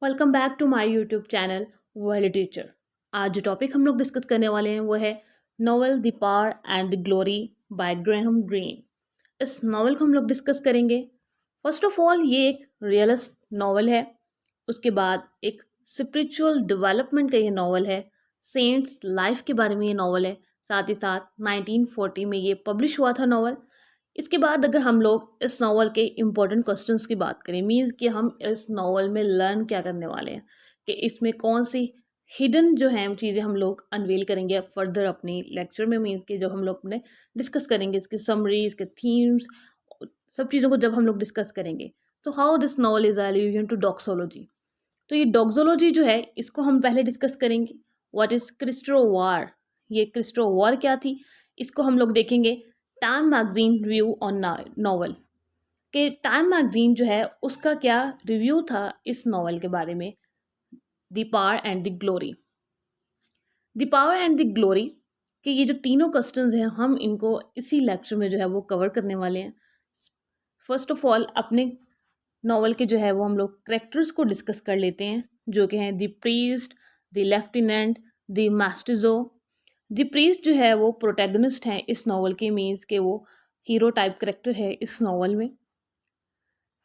Welcome back to my YouTube channel world teacher. आज जो topic हम लोग डिस्कस करने वाले हैं वो है novel the power and the glory by Graham Greene. इस नॉवल को हम लोग डिस्कस करेंगे। फर्स्ट ऑफ ऑल ये एक रियलिस्ट नॉवल है। उसके बाद एक स्पिरिचुअल डेवलपमेंट का ये नॉवल है। सेंट्स लाइफ के बारे में ये नॉवल है। साथ ही साथ 1940 में ये पब्लिश हुआ था नॉवल। इसके बाद अगर हम लोग इस नॉवल के इम्पोर्टेंट क्वेश्चंस की बात करें, मीन्स कि हम इस नॉवल में लर्न क्या करने वाले हैं, कि इसमें कौन सी हिडन जो है चीज़ें हम लोग अनवेल करेंगे फर्दर अपनी लेक्चर में, मीन्स कि जब हम लोग अपने डिस्कस करेंगे इसकी समरी, इसके थीम्स, सब चीज़ों को जब हम लोग डिस्कस करेंगे। तो how this novel is allusion to doxology. तो ये डॉक्सोलॉजी जो है इसको हम पहले डिस्कस करेंगे। व्हाट इज क्रिस्टो वार, ये क्रिस्टो वार क्या थी, इसको हम लोग देखेंगे। Time magazine review on novel, कि टाइम मैगजीन जो है उसका क्या रिव्यू था इस नॉवल के बारे में। The power and the glory, the power and the glory कि ये जो तीनों क्वेश्चंस हैं हम इनको इसी लेक्चर में जो है वो कवर करने वाले हैं। फर्स्ट ऑफ ऑल अपने नॉवल के जो है वो हम लोग करेक्टर्स को डिस्कस कर लेते हैं, जो कि हैं the priest, the lieutenant, the mestizo. The priest जो है वो प्रोटैगनिस्ट हैं इस नॉवल के, मीन्स के वो हीरो टाइप करेक्टर है इस नॉवल में।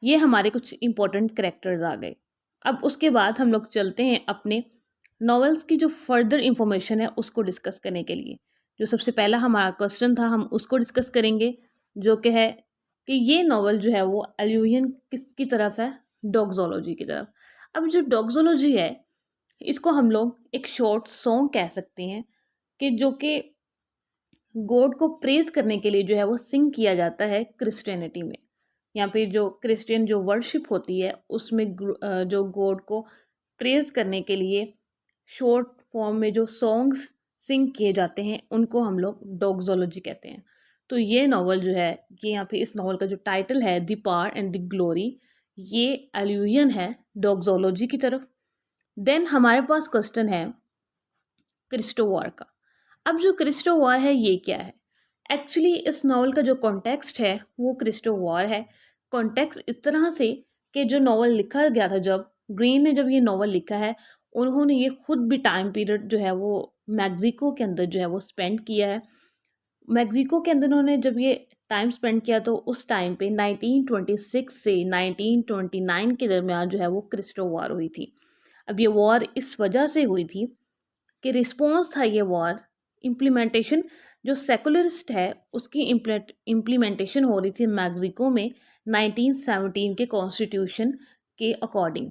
ये हमारे कुछ इंपॉर्टेंट करेक्टर्स आ गए। अब उसके बाद हम लोग चलते हैं अपने नॉवेल्स की जो फर्दर इंफॉर्मेशन है उसको डिस्कस करने के लिए। जो सबसे पहला हमारा क्वेश्चन था हम उसको डिस्कस करेंगे, जो कि है कि ये नॉवल जो है वो एल्यूजन किसकी तरफ है, डॉग्जोलॉजी की तरफ। अब जो डॉग्जोलॉजी है इसको हम लोग एक शॉर्ट सॉन्ग कह सकते हैं, कि जो कि गॉड को प्रेज करने के लिए जो है वो सिंग किया जाता है क्रिश्चियनिटी में। यहाँ पे जो क्रिश्चियन जो वर्शिप होती है उसमें जो गॉड को प्रेज करने के लिए शॉर्ट फॉर्म में जो सॉन्ग्स सिंग किए जाते हैं उनको हम लोग डॉग्जोलॉजी कहते हैं। तो ये नॉवल जो है, ये यहाँ पे इस नॉवल का जो टाइटल है the power and the glory, ये एल्यूजन है डॉग्जोलॉजी की तरफ। देन हमारे पास क्वेश्चन है क्रिस्टो वॉर का। अब जो क्रिस्टो वॉर है ये क्या है? एक्चुअली इस नॉवल का जो कॉन्टेक्स्ट है वो क्रिस्टो वॉर है। कॉन्टेक्स्ट इस तरह से कि जो नॉवल लिखा गया था, जब ग्रीन ने जब ये नॉवल लिखा है, उन्होंने ये खुद भी टाइम पीरियड जो है वो मैक्सिको के अंदर जो है वो स्पेंड किया है। मैक्सिको के अंदर उन्होंने जब ये टाइम स्पेंड किया तो उस टाइम पे 1926 से 1929 के दरमियान जो है वो क्रिस्टो वॉर हुई थी। अब ये वॉर इस वजह से हुई थी कि रिस्पॉन्स था ये वॉर, इम्प्लीमेंटेशन जो सेकुलरिस्ट है उसकी इम्प्लीमेंटेशन हो रही थी मैक्सिको में 1917 के कॉन्स्टिट्यूशन के अकॉर्डिंग।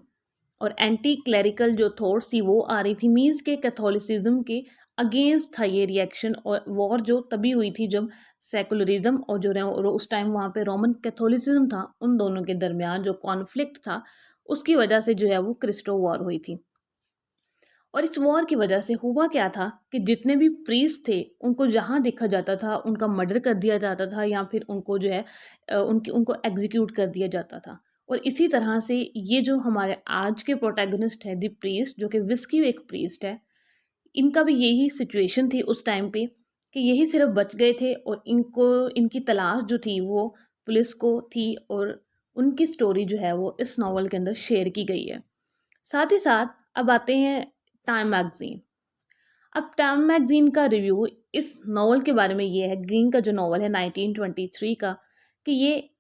और एंटी क्लerical जो थॉट्स थी वो आ रही थी, मीन्स के कैथोलिसिज्म के अगेंस्ट था ये रिएक्शन। और वॉर जो तभी हुई थी जब सेकुलरिज्म और जो उस टाइम वहाँ पे रोमन कैथोलिसिज्म था, उन दोनों के दरमियान जो कॉन्फ्लिक्ट था उसकी वजह से जो है वो क्रिस्टो वॉर हुई थी। और इस वॉर की वजह से हुआ क्या था कि जितने भी प्रीस्ट थे उनको जहाँ देखा जाता था उनका मर्डर कर दिया जाता था, या फिर उनको जो है उनको एग्जीक्यूट कर दिया जाता था। और इसी तरह से ये जो हमारे आज के प्रोटैगनिस्ट है द प्रीस्ट, जो कि विस्की एक प्रीस्ट है, इनका भी यही सिचुएशन थी उस टाइम पे, कि यही सिर्फ बच गए थे और इनको इनकी तलाश जो थी वो पुलिस को थी। और उनकी स्टोरी जो है वो इस नॉवल के अंदर शेयर की गई है। साथ ही साथ अब आते हैं टाइम मैगजीन। अब टाइम मैगजीन का रिव्यू इस नॉवल के बारे में ये है, ग्रीन का जो नॉवल है 1923 का, कि ये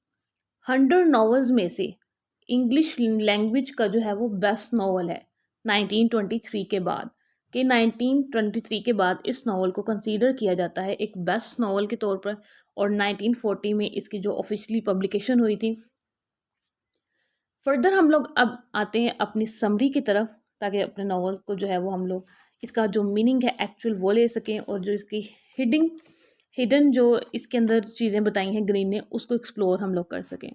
100 नॉवेल्स में से इंग्लिश लैंग्वेज का जो है वो बेस्ट नॉवल है 1923 के बाद। कि 1923 के बाद इस नॉवल को कंसीडर किया जाता है एक बेस्ट नॉवल के तौर पर। और 1940 में इसकी जो ऑफिशियली पब्लिकेशन हुई थी। फर्दर हम लोग अब आते हैं अपनी समरी की तरफ, ताकि अपने नॉवल को जो है वो हम लोग इसका जो मीनिंग है एक्चुअल वो ले सकें, और जो इसकी हिडिंग हिडन जो इसके अंदर चीज़ें बताई हैं ग्रीन ने उसको एक्सप्लोर हम लोग कर सकें।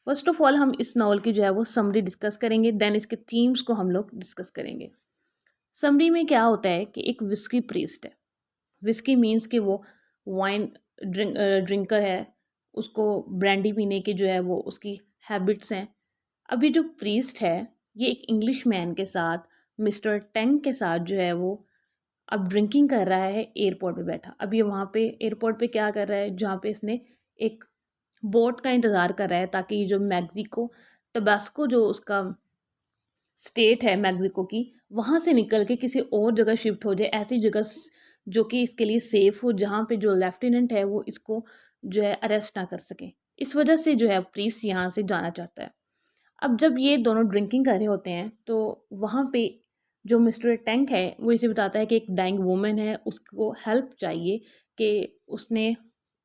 फर्स्ट ऑफ ऑल हम इस नॉवल की जो है वो समरी डिस्कस करेंगे, देन इसके थीम्स को हम लोग डिस्कस करेंगे। समरी में क्या होता है कि एक विस्की प्रीस्ट है। विस्की मीन्स कि वो वाइन ड्रिंकर है, उसको ब्रांडी पीने की जो है वो उसकी हैबिट्स हैं। अभी जो प्रीस्ट है ये एक इंग्लिश मैन के साथ, मिस्टर टैंग के साथ जो है वो अब ड्रिंकिंग कर रहा है एयरपोर्ट पे बैठा। अब ये वहाँ पे एयरपोर्ट पे क्या कर रहा है, जहाँ पे इसने एक बोट का इंतज़ार कर रहा है, ताकि ये जो मैक्सिको टबास्को जो उसका स्टेट है मैक्सिको की, वहाँ से निकल के किसी और जगह शिफ्ट हो जाए, ऐसी जगह जो कि इसके लिए सेफ हो, जहाँ पे जो लेफ्टिनेंट है वो इसको जो है अरेस्ट ना कर सके। इस वजह से जो है प्रीस्ट यहाँ से जाना चाहता है। अब जब ये दोनों ड्रिंकिंग कर रहे होते हैं तो वहाँ पे जो मिस्टर टैंक है वो इसे बताता है कि एक डाइंग वूमन है, उसको हेल्प चाहिए, कि उसने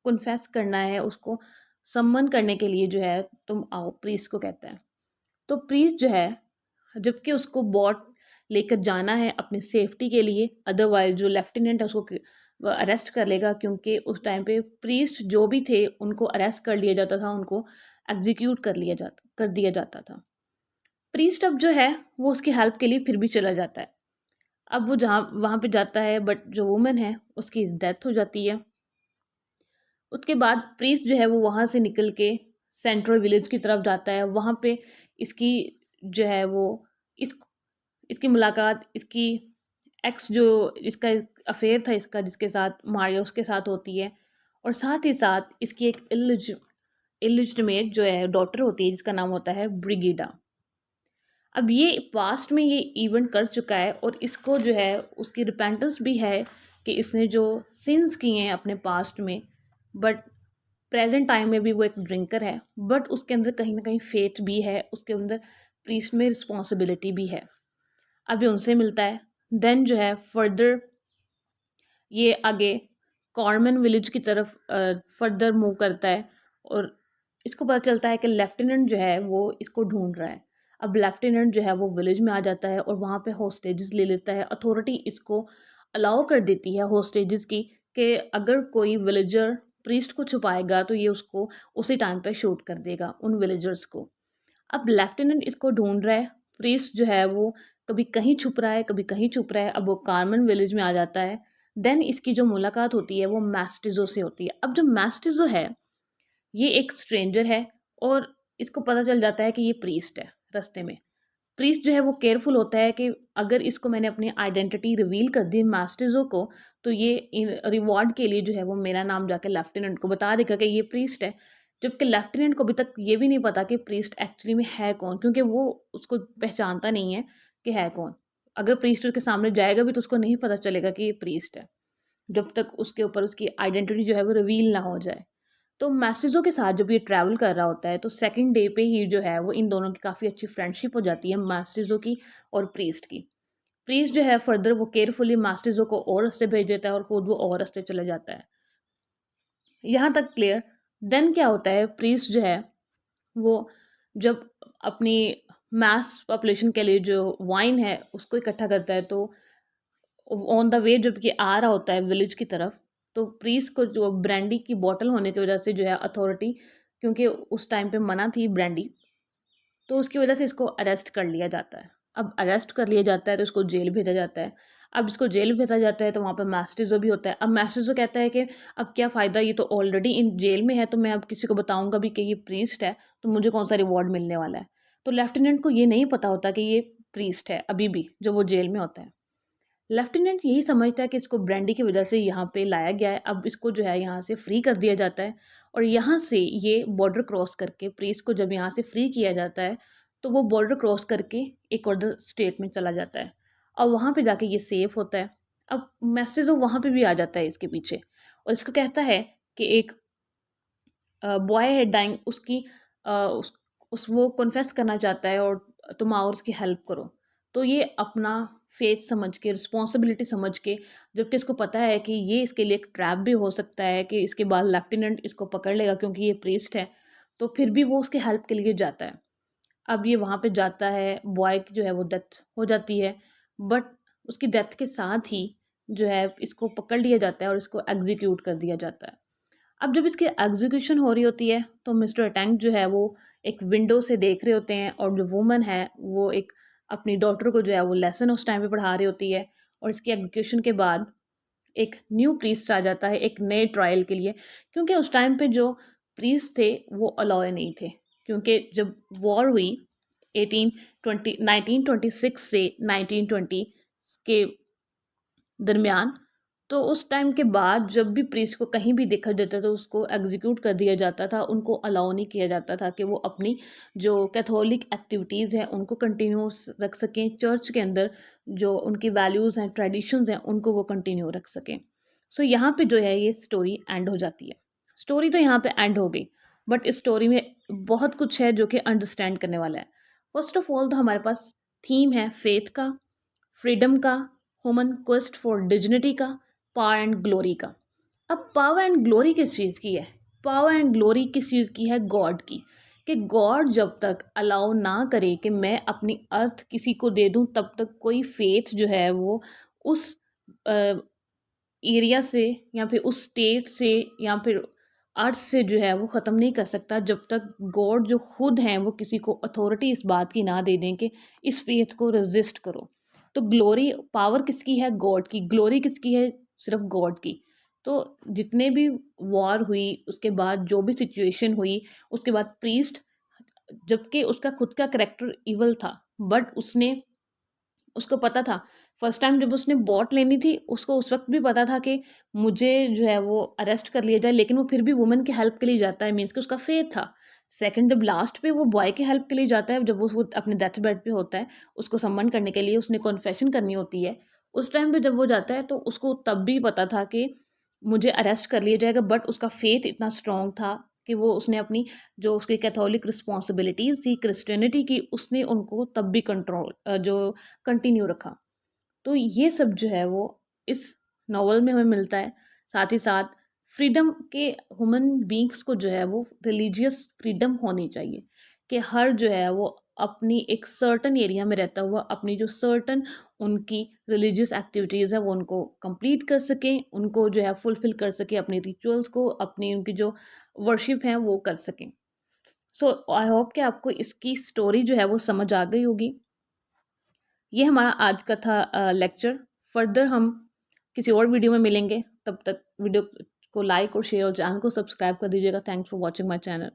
कन्फेस करना है, उसको सम्मन करने के लिए जो है तुम आओ, प्रीस्ट को कहता है। तो प्रीस्ट जो है, जबकि उसको बॉट लेकर जाना है अपनी सेफ्टी के लिए, अदरवाइज जो लेफ्टिनेंट है उसको अरेस्ट कर लेगा, क्योंकि उस टाइम पे प्रीस्ट जो भी थे उनको अरेस्ट कर लिया जाता था, उनको एग्जीक्यूट कर दिया जाता था। प्रीस्ट अब जो है वो उसकी हेल्प के लिए फिर भी चला जाता है। अब वो जहाँ वहाँ पे जाता है, बट जो वुमन है उसकी डेथ हो जाती है। उसके बाद प्रीस्ट जो है वो वहाँ से निकल के सेंट्रल विलेज की तरफ जाता है। वहाँ पे इसकी जो है वो इस इसकी मुलाकात इसकी एक्स, जो इसका अफेयर था इसका जिसके साथ मारिया, उसके साथ होती है। और साथ ही साथ इसकी एक इलिजिटमेट जो है डॉटर होती है, जिसका नाम होता है ब्रिगिडा। अब ये पास्ट में ये इवेंट कर चुका है और इसको जो है उसकी रिपेंटेंस भी है कि इसने जो सिंस किए हैं अपने पास्ट में, बट प्रेजेंट टाइम में भी वो एक ड्रिंकर है, बट उसके अंदर कहीं ना कहीं फेथ भी है, उसके अंदर प्रीस्ट में रिस्पॉन्सिबिलिटी भी है। अब ये उनसे मिलता है। देन जो है फर्दर ये आगे कॉर्मन विलेज की तरफ फर्दर मूव करता है और इसको पता चलता है कि लेफ्टिनेंट जो है वो इसको ढूंढ रहा है। अब लेफ्टिनेंट जो है वो विलेज में आ जाता है और वहाँ पे होस्टेजेस ले लेता है। अथॉरिटी इसको अलाउ कर देती है होस्टेजेस की, कि अगर कोई विलेजर प्रीस्ट को छुपाएगा तो ये उसको उसी टाइम पे शूट कर देगा, उन विलेजर्स को। अब लेफ्टिनेंट इसको ढूंढ रहा है। प्रीस्ट जो है वो कभी कहीं छुप रहा है, कभी कहीं छुप रहा है। अब वो कार्मन विलेज में आ जाता है। देन इसकी जो मुलाकात होती है वो मैस्टिजो से होती है। अब जो मैस्टिजो है ये एक स्ट्रेंजर है और इसको पता चल जाता है कि ये प्रीस्ट है रास्ते में। प्रीस्ट जो है वो केयरफुल होता है कि अगर इसको मैंने अपनी आइडेंटिटी रिवील कर दी मैस्टिजो को, तो ये रिवॉर्ड के लिए जो है वो मेरा नाम जाके लेफ्टिनेंट को बता देगा कि ये प्रीस्ट है। जबकि लेफ्टिनेंट को अभी तक ये भी नहीं पता कि प्रीस्ट एक्चुअली में है कौन, क्योंकि वो उसको पहचानता नहीं है कि है कौन। अगर प्रीस्ट उसके सामने जाएगा भी तो उसको नहीं पता चलेगा कि ये प्रीस्ट है, जब तक उसके ऊपर उसकी आइडेंटिटी जो है वो रिवील ना हो जाए। तो मैसेजों के साथ जब ये ट्रैवल कर रहा होता है तो सेकंड डे पे ही जो है वो इन दोनों की काफ़ी अच्छी फ्रेंडशिप हो जाती है, मैसेजों की और प्रीस्ट की। प्रीस्ट जो है फर्दर वो केयरफुली मैसेजों को और रास्ते भेज देता है और खुद वो और रास्ते चले जाता है। यहाँ तक क्लियर। देन क्या होता है, प्रीस्ट जो है वो जब अपनी मास पॉपुलेशन के लिए जो वाइन है उसको इकट्ठा करता है, तो ऑन द वे जब ये आ रहा होता है विलेज की तरफ, तो प्रीस्ट को जो ब्रांडी की बोतल होने की वजह से जो है अथॉरिटी, क्योंकि उस टाइम पे मना थी ब्रांडी, तो उसकी वजह से इसको अरेस्ट कर लिया जाता है। अब अरेस्ट कर लिया जाता है तो इसको जेल भेजा जाता है। अब इसको जेल भेजा जाता है तो वहाँ पे मैस्टिजो भी होता है। अब मैस्टिजो कहता है कि अब क्या फ़ायदा, ये तो ऑलरेडी इन जेल में है, तो मैं अब किसी को बताऊँगा भी कि ये प्रीस्ट है, तो मुझे कौन सा रिवॉर्ड मिलने वाला है। तो लेफ्टिनेंट को ये नहीं पता होता कि ये प्रीस्ट है अभी भी, जब वो जेल में होता है। लेफ्टिनेंट यही समझता है कि इसको ब्रांडी की वजह से यहाँ पे लाया गया है, अब इसको जो है यहाँ से फ्री कर दिया जाता है। और यहाँ से ये बॉर्डर क्रॉस करके, प्रीस्ट को जब यहाँ से फ्री किया जाता है तो वो बॉर्डर क्रॉस करके एक और स्टेट में चला जाता है और वहाँ पे जाके ये सेफ होता है। अब मैसेज वहाँ पे भी आ जाता है इसके पीछे और इसको कहता है कि एक बॉय है डाइंग, उसकी उस वो कन्फेस करना चाहता है और तुम आओ और उसकी हेल्प करो। तो ये अपना फेथ समझ के, रिस्पॉन्सिबिलिटी समझ के, जबकि इसको पता है कि ये इसके लिए एक ट्रैप भी हो सकता है कि इसके बाद लेफ्टिनेंट इसको पकड़ लेगा क्योंकि ये प्रीस्ट है, तो फिर भी वो उसके हेल्प के लिए जाता है। अब ये वहाँ पे जाता है, बॉय की जो है वो डेथ हो जाती है, बट उसकी डेथ के साथ ही जो है इसको पकड़ लिया जाता है और इसको एग्जीक्यूट कर दिया जाता है। अब जब इसकी एग्जीक्यूशन हो रही होती है तो मिस्टर टैंक जो है वो एक विंडो से देख रहे होते हैं और जो वुमन है वो एक अपनी डॉटर को जो है वो लेसन उस टाइम पे पढ़ा रही होती है। और इसकी एग्जीक्यूशन के बाद एक न्यू प्रीस्ट आ जाता है एक नए ट्रायल के लिए, क्योंकि उस टाइम पे जो प्रीस्ट थे वो अलाउ नहीं थे, क्योंकि जब वॉर हुई 1926 से 1920 के दरमियान, तो उस टाइम के बाद जब भी प्रीस्ट को कहीं भी देखा जाता था उसको एग्जीक्यूट कर दिया जाता था, उनको अलाउ नहीं किया जाता था कि वो अपनी जो कैथोलिक एक्टिविटीज़ हैं उनको कंटिन्यूस रख सकें, चर्च के अंदर जो उनकी वैल्यूज़ हैं, ट्रेडिशंस हैं, उनको वो कंटिन्यू रख सकें। सो यहाँ पे जो है ये स्टोरी एंड हो जाती है। स्टोरी तो यहाँ पे एंड हो गई, बट इस स्टोरी में बहुत कुछ है जो कि अंडरस्टैंड करने वाला है। फर्स्ट ऑफ ऑल तो हमारे पास थीम है फेथ का, फ्रीडम का, ह्यूमन क्वेस्ट फॉर डिग्निटी का, पावर एंड ग्लोरी का। अब पावर एंड ग्लोरी किस चीज़ की है? पावर एंड ग्लोरी किस चीज़ की है? गॉड की। कि गॉड जब तक अलाउ ना करे कि मैं अपनी अर्थ किसी को दे दूं, तब तक कोई फेथ जो है वो उस एरिया से या फिर उस स्टेट से या फिर अर्थ से जो है वो ख़त्म नहीं कर सकता, जब तक गॉड जो खुद हैं वो किसी को अथॉरिटी इस बात की ना दे दें कि इस फेथ को रेजिस्ट करो। तो ग्लोरी, पावर किसकी है? गॉड की। ग्लोरी किसकी है? सिर्फ गॉड की। तो जितने भी वॉर हुई, उसके बाद जो भी सिचुएशन हुई, उसके बाद प्रीस्ट, जबकि उसका खुद का करेक्टर इवल था, बट उसने, उसको पता था, फर्स्ट टाइम जब उसने बॉट लेनी थी उसको उस वक्त भी पता था कि मुझे जो है वो अरेस्ट कर लिया जाए, लेकिन वो फिर भी वुमेन के हेल्प के लिए जाता है, मीन्स कि उसका फेथ था। सेकंड, जब लास्ट पे वो बॉय के हेल्प के लिए जाता है, जब वो अपने डेथ बेड पे होता है, उसको सम्मन करने के लिए उसने कॉन्फेशन करनी होती है, उस टाइम पे जब वो जाता है तो उसको तब भी पता था कि मुझे अरेस्ट कर लिया जाएगा, बट उसका फेथ इतना स्ट्रांग था कि वो उसने अपनी जो उसकी कैथोलिक रिस्पॉन्सिबिलिटीज़ थी क्रिश्चियनिटी की, उसने उनको तब भी कंट्रोल जो कंटिन्यू रखा। तो ये सब जो है वो इस नॉवल में हमें मिलता है। साथ ही साथ फ्रीडम के, ह्यूमन बींग्स को जो है वो रिलीजियस फ्रीडम होनी चाहिए कि हर जो है वो अपनी एक सर्टन एरिया में रहता हुआ अपनी जो सर्टन उनकी रिलीजियस एक्टिविटीज़ है वो उनको कंप्लीट कर सकें, उनको जो है फुलफिल कर सकें, अपने रिचुअल्स को, अपनी उनकी जो वर्शिप है वो कर सकें। सो आई होप कि आपको इसकी स्टोरी जो है वो समझ आ गई होगी। ये हमारा आज का था लेक्चर। फर्दर हम किसी और वीडियो में मिलेंगे, तब तक वीडियो को लाइक और शेयर और चैनल को सब्सक्राइब कर दीजिएगा। Thanks for watching my channel.